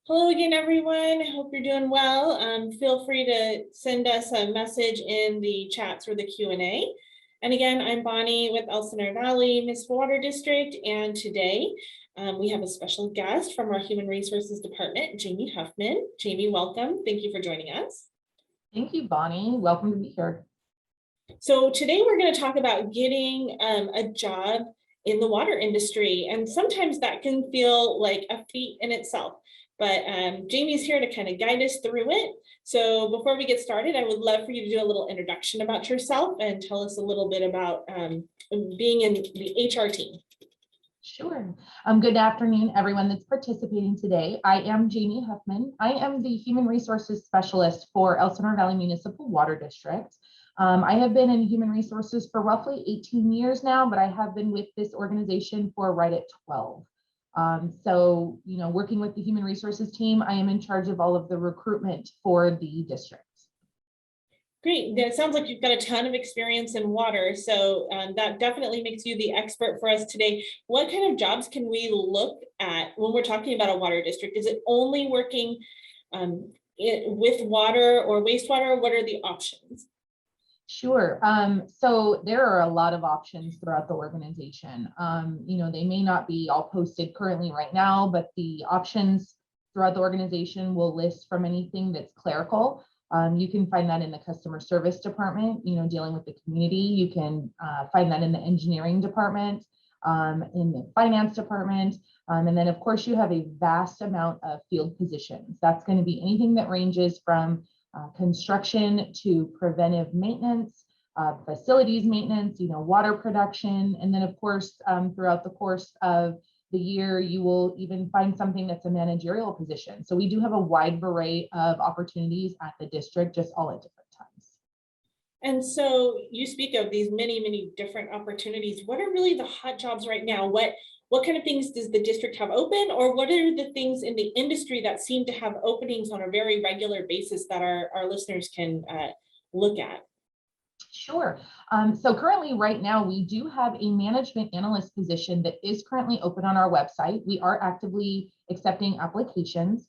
Hello again, everyone. I hope you're doing well. Feel free to send us a message in the chats or the Q&A. And again, I'm Bonnie with Elsinore Valley Municipal Water District. And today we have a special guest from our Human Resources Department, Jamie Huffman. Jamie, welcome. Thank you for joining us. Thank you, Bonnie. Welcome to be here. So today we're going to talk about getting a job in the water industry. And sometimes that can feel like a feat in itself. But Jamie's here to kind of guide us through it. So before we get started, I would love for you to do a little introduction about yourself and tell us a little bit about being in the HR team. Sure. Good afternoon, everyone that's participating today. I am Jamie Huffman. I am the Human Resources Specialist for Elsinore Valley Municipal Water District. I have been in human resources for roughly 18 years now, but I have been with this organization for right at 12. So, working with the human resources team, I am in charge of all of the recruitment for the district. Great. It sounds like you've got a ton of experience in water. So that definitely makes you the expert for us today. What kind of jobs can we look at when we're talking about a water district? Is it only working with water or wastewater? What are the options? Sure. So there are a lot of options throughout the organization. They may not be all posted currently right now, but the options throughout the organization will list from anything that's clerical. You can find that in the customer service department, dealing with the community. You can find that in the engineering department, in the finance department. And then of course you have a vast amount of field positions. That's going to be anything that ranges from construction to preventive maintenance, facilities maintenance, water production. And then of course, throughout the course of the year, you will even find something that's a managerial position. So we do have a wide array of opportunities at the district, just all at different times. And so you speak of these many, many different opportunities. What are really the hot jobs right now? What kind of things does the district have open, or what are the things in the industry that seem to have openings on a very regular basis that our listeners can look at? Sure. So currently right now, we do have a management analyst position that is currently open on our website. We are actively accepting applications.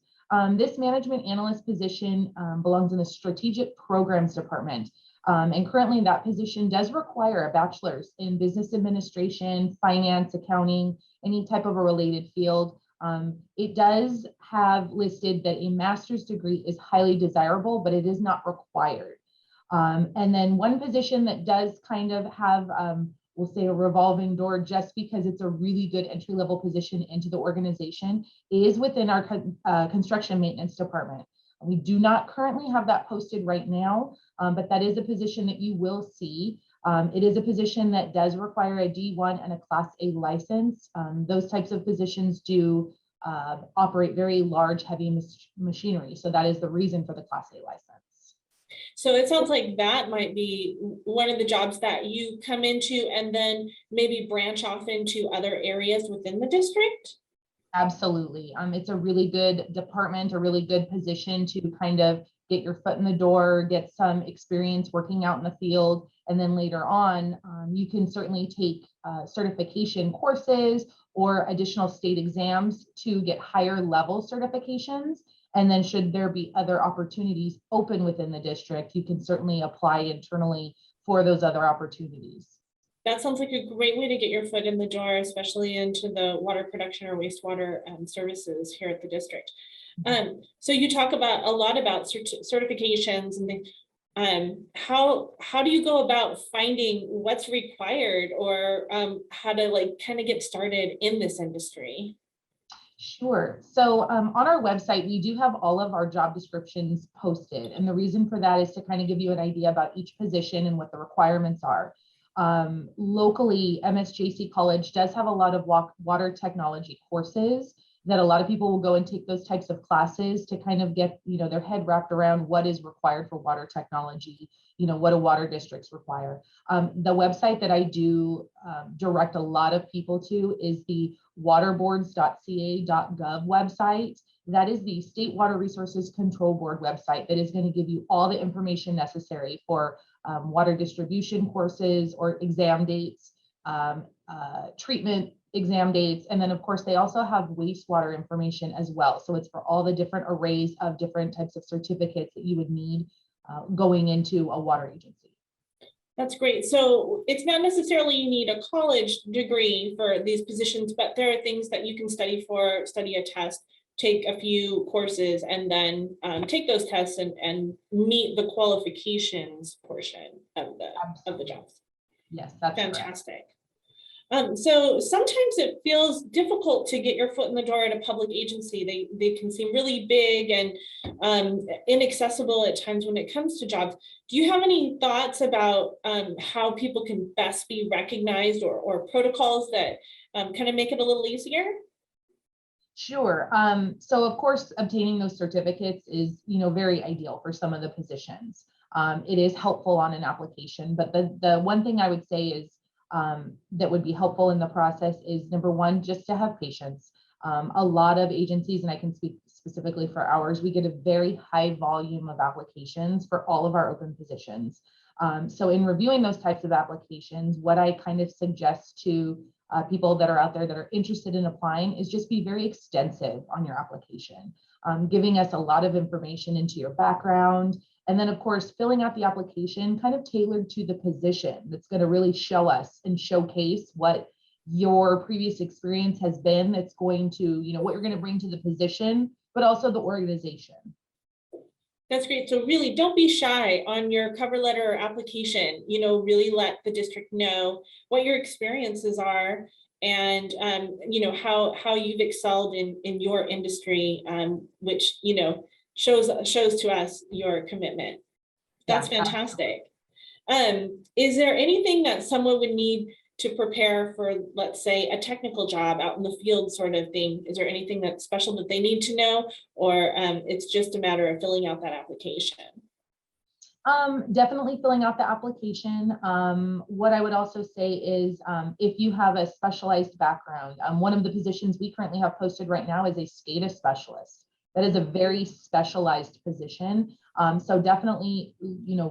This management analyst position belongs in the strategic programs department. And currently that position does require a bachelor's in business administration, finance, accounting, any type of a related field. It does have listed that a master's degree is highly desirable, but it is not required. And then one position that does kind of have, we'll say, a revolving door, just because it's a really good entry-level position into the organization, is within our construction maintenance department. We do not currently have that posted right now, but that is a position that you will see. It is a position that does require a D1 and a Class A license. Those types of positions do operate very large, heavy machinery. So that is the reason for the Class A license. So it sounds like that might be one of the jobs that you come into and then maybe branch off into other areas within the district. Absolutely. It's a really good department, a really good position to kind of get your foot in the door, get some experience working out in the field. And then later on, you can certainly take certification courses or additional state exams to get higher level certifications. And then should there be other opportunities open within the district, you can certainly apply internally for those other opportunities. That sounds like a great way to get your foot in the door, especially into the water production or wastewater services here at the district. So you talk about a lot about certifications and things. How do you go about finding what's required or how to kind of get started in this industry? Sure. So on our website, we do have all of our job descriptions posted. And the reason for that is to kind of give you an idea about each position and what the requirements are. Locally, MSJC College does have a lot of water technology courses that a lot of people will go and take those types of classes to kind of get, their head wrapped around what is required for water technology, what do water districts require. The website that I do direct a lot of people to is the waterboards.ca.gov website. That is the State Water Resources Control Board website that is going to give you all the information necessary for water distribution courses or exam dates, treatment exam dates. And then of course, they also have wastewater information as well. So it's for all the different arrays of different types of certificates that you would need going into a water agency. That's great. So it's not necessarily you need a college degree for these positions, but there are things that you can study for, study a test, take a few courses, and then take those tests and meet the qualifications portion of the jobs. Yes, that's fantastic. So sometimes it feels difficult to get your foot in the door at a public agency. They can seem really big and inaccessible at times when it comes to jobs. Do you have any thoughts about how people can best be recognized, or protocols that kind of make it a little easier? Sure. So of course, obtaining those certificates is, very ideal for some of the positions. It is helpful on an application, but the one thing I would say is that would be helpful in the process is, number one, just to have patience. A lot of agencies, and I can speak specifically for ours, we get a very high volume of applications for all of our open positions. So in reviewing those types of applications, what I kind of suggest to people that are out there that are interested in applying is just be very extensive on your application, giving us a lot of information into your background. And then, of course, filling out the application kind of tailored to the position that's going to really show us and showcase what your previous experience has been. That's going to, what you're going to bring to the position, but also the organization. That's great. So really don't be shy on your cover letter or application, really let the district know what your experiences are and, how you've excelled in your industry, which, shows to us your commitment. That's fantastic. Is there anything that someone would need to prepare for, let's say, a technical job out in the field sort of thing? Is there anything that's special that they need to know, or it's just a matter of filling out that application? Definitely filling out the application. What I would also say is if you have a specialized background, one of the positions we currently have posted right now is a SCADA specialist. That is a very specialized position. So definitely,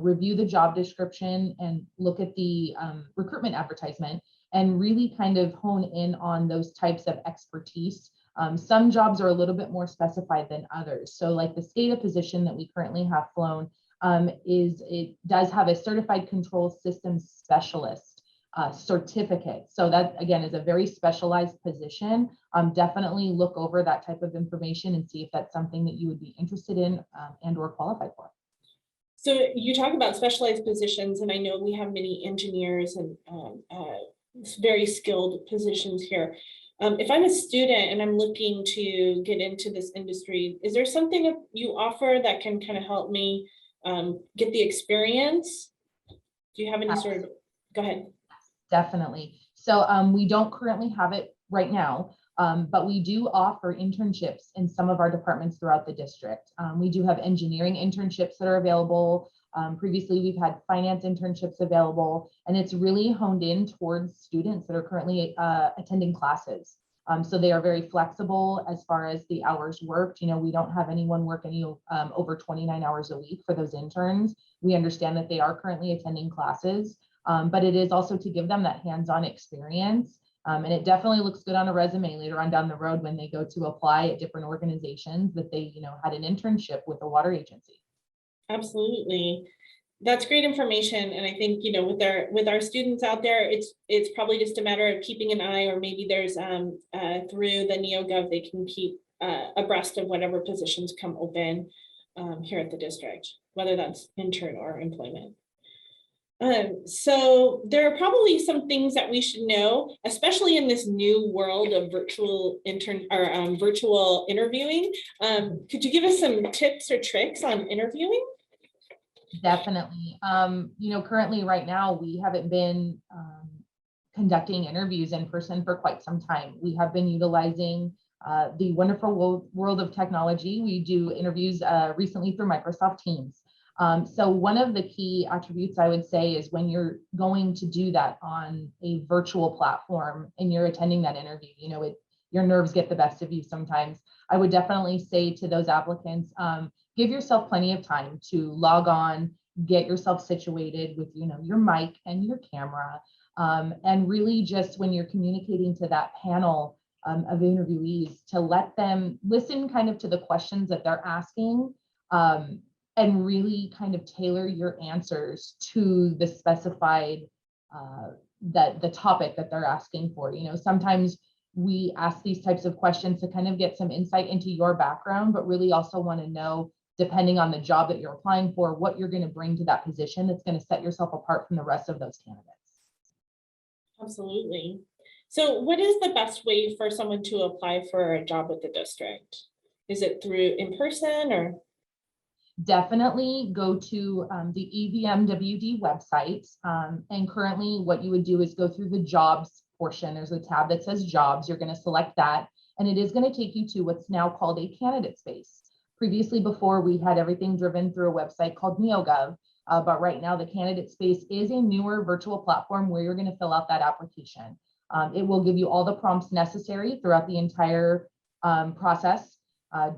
review the job description and look at the recruitment advertisement and really kind of hone in on those types of expertise. Some jobs are a little bit more specified than others. So like the SCADA position that we currently have flown it does have a certified control systems specialist certificate. So that again is a very specialized position. Definitely look over that type of information and see if that's something that you would be interested in and or qualified for. So you talk about specialized positions, and I know we have many engineers and very skilled positions here. If I'm a student and I'm looking to get into this industry, is there something that you offer that can kind of help me get the experience? Do you have any sort of, go ahead. Definitely. So we don't currently have it right now, but we do offer internships in some of our departments throughout the district. We do have engineering internships that are available. Previously, we've had finance internships available, and it's really honed in towards students that are currently attending classes. So they are very flexible as far as the hours worked. We don't have anyone work any over 29 hours a week for those interns. We understand that they are currently attending classes. But it is also to give them that hands-on experience. And it definitely looks good on a resume later on down the road when they go to apply at different organizations that they, had an internship with a water agency. Absolutely. That's great information. And I think, with our students out there, it's probably just a matter of keeping an eye, or maybe there's through the NeoGov, they can keep abreast of whatever positions come open here at the district, whether that's intern or employment. So there are probably some things that we should know, especially in this new world of virtual virtual interviewing. Could you give us some tips or tricks on interviewing? Definitely. Currently right now, we haven't been conducting interviews in person for quite some time. We have been utilizing the wonderful world of technology. We do interviews recently through Microsoft Teams. So one of the key attributes I would say is when you're going to do that on a virtual platform and you're attending that interview, your nerves get the best of you sometimes. I would definitely say to those applicants, give yourself plenty of time to log on, get yourself situated with, your mic and your camera. And really just when you're communicating to that panel of interviewees, to let them listen kind of to the questions that they're asking, and really kind of tailor your answers to the specified the topic that they're asking for. You know, sometimes we ask these types of questions to kind of get some insight into your background, but really also want to know, depending on the job that you're applying for, what you're going to bring to that position that's going to set yourself apart from the rest of those candidates. Absolutely. So what is the best way for someone to apply for a job with the district? Is it through in person or? Definitely go to the EVMWD website. And currently what you would do is go through the jobs portion. There's a tab that says jobs. You're going to select that. And it is going to take you to what's now called a candidate space. Previously, before, we had everything driven through a website called NeoGov. But right now the candidate space is a newer virtual platform where you're going to fill out that application. It will give you all the prompts necessary throughout the entire process.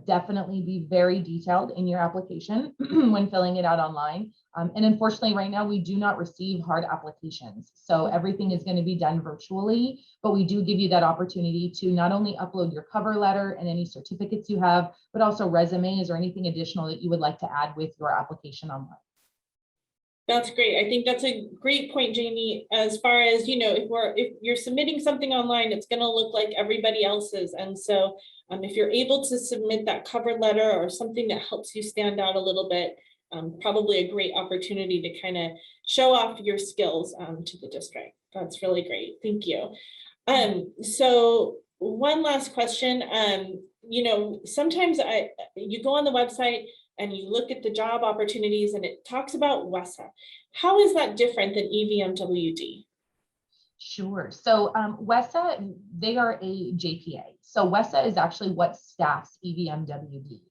Definitely be very detailed in your application when filling it out online. And unfortunately, right now, we do not receive hard applications. So everything is going to be done virtually, but we do give you that opportunity to not only upload your cover letter and any certificates you have, but also resumes or anything additional that you would like to add with your application online. That's great. I think that's a great point, Jamie, as far as, you know, if you're submitting something online, it's going to look like everybody else's. And so if you're able to submit that cover letter or something that helps you stand out a little bit, probably a great opportunity to kind of show off your skills to the district. That's really great. Thank you. So one last question, you know, sometimes you go on the website and you look at the job opportunities and it talks about Wesa. How is that different than EVMWD? Sure. So Wesa, they are a JPA. So Wesa is actually what staffs EVMWD.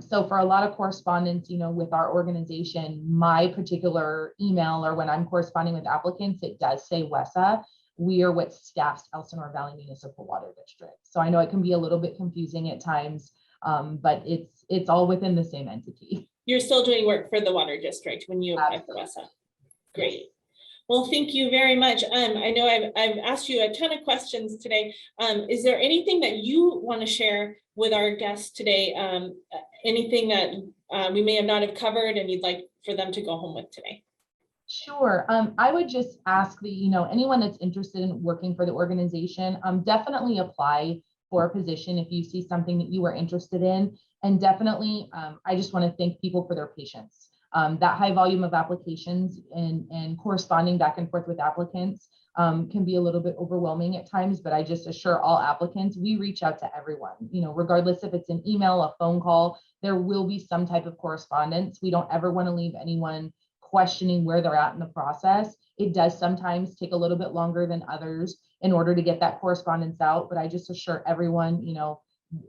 So for a lot of correspondence, you know, with our organization, my particular email or when I'm corresponding with applicants, it does say Wesa. We are what staffs Elsinore Valley Municipal Water District. So I know it can be a little bit confusing at times, but it's all within the same entity. You're still doing work for the water district when you apply for Wesa. Great. Yes. Well, thank you very much. I know I've asked you a ton of questions today. Is there anything that you want to share with our guests today? Anything that we may not have covered and you'd like for them to go home with today? Sure. I would just ask that, you know, anyone that's interested in working for the organization, definitely apply for a position if you see something that you are interested in. And definitely, I just want to thank people for their patience. That high volume of applications and corresponding back and forth with applicants can be a little bit overwhelming at times, but I just assure all applicants, we reach out to everyone, you know, regardless if it's an email, a phone call, there will be some type of correspondence. We don't ever want to leave anyone questioning where they're at in the process. It does sometimes take a little bit longer than others in order to get that correspondence out, but I just assure everyone, you know,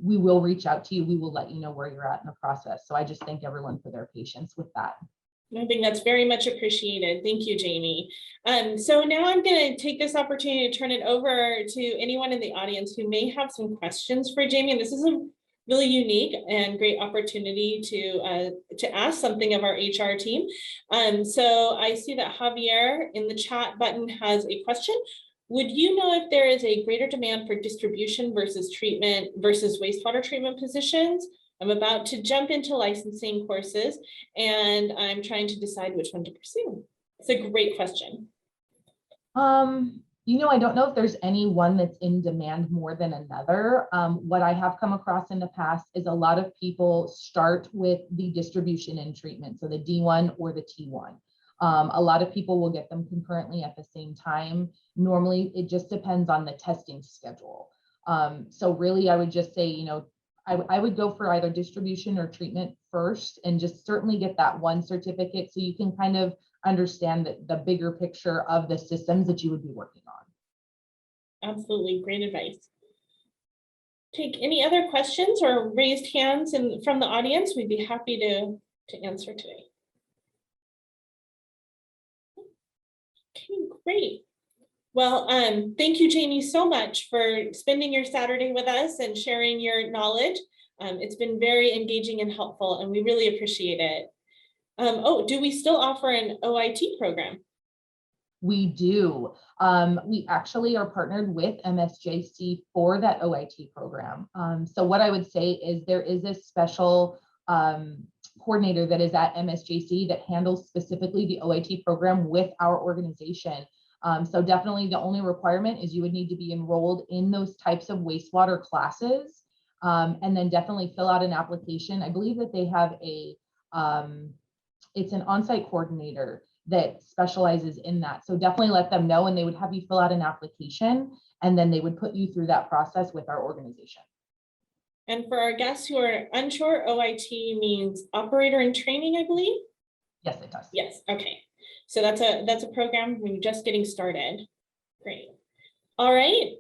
we will reach out to you. We will let you know where you're at in the process. So I just thank everyone for their patience with that. I think that's very much appreciated. Thank you, Jamie. So now I'm going to take this opportunity to turn it over to anyone in the audience who may have some questions for Jamie. And this is a really unique and great opportunity to ask something of our HR team. So I see that Javier in the chat button has a question. Would you know if there is a greater demand for distribution versus treatment versus wastewater treatment positions? I'm about to jump into licensing courses and I'm trying to decide which one to pursue. It's a great question. You know, I don't know if there's any one that's in demand more than another. What I have come across in the past is a lot of people start with the distribution and treatment, so the D1 or the T1. A lot of people will get them concurrently at the same time. Normally, it just depends on the testing schedule. So really, I would just say, you know, I would go for either distribution or treatment first and just certainly get that one certificate so you can kind of understand the bigger picture of the systems that you would be working on. Absolutely, great advice. Take any other questions or raised hands from the audience. We'd be happy to answer today. Okay, great. Well, thank you, Jamie, so much for spending your Saturday with us and sharing your knowledge. It's been very engaging and helpful, and we really appreciate it. Oh, do we still offer an OIT program? We do. We actually are partnered with MSJC for that OIT program. So what I would say is there is a special coordinator that is at MSJC that handles specifically the OIT program with our organization. So definitely the only requirement is you would need to be enrolled in those types of wastewater classes, and then definitely fill out an application. I believe that they have a, it's an on-site coordinator that specializes in that. So definitely let them know, and they would have you fill out an application, and then they would put you through that process with our organization. And for our guests who are unsure, OIT means operator in training, I believe. Yes, it does. Yes, okay. So that's a program when you're just getting started. Great. All right.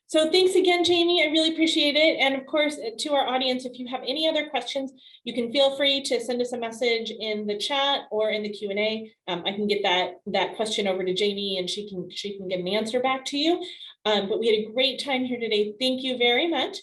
So thanks again, Jamie. I really appreciate it. And of course, to our audience, if you have any other questions, you can feel free to send us a message in the chat or in the Q&A. I can get that question over to Jamie, and she can get an answer back to you. But we had a great time here today. Thank you very much.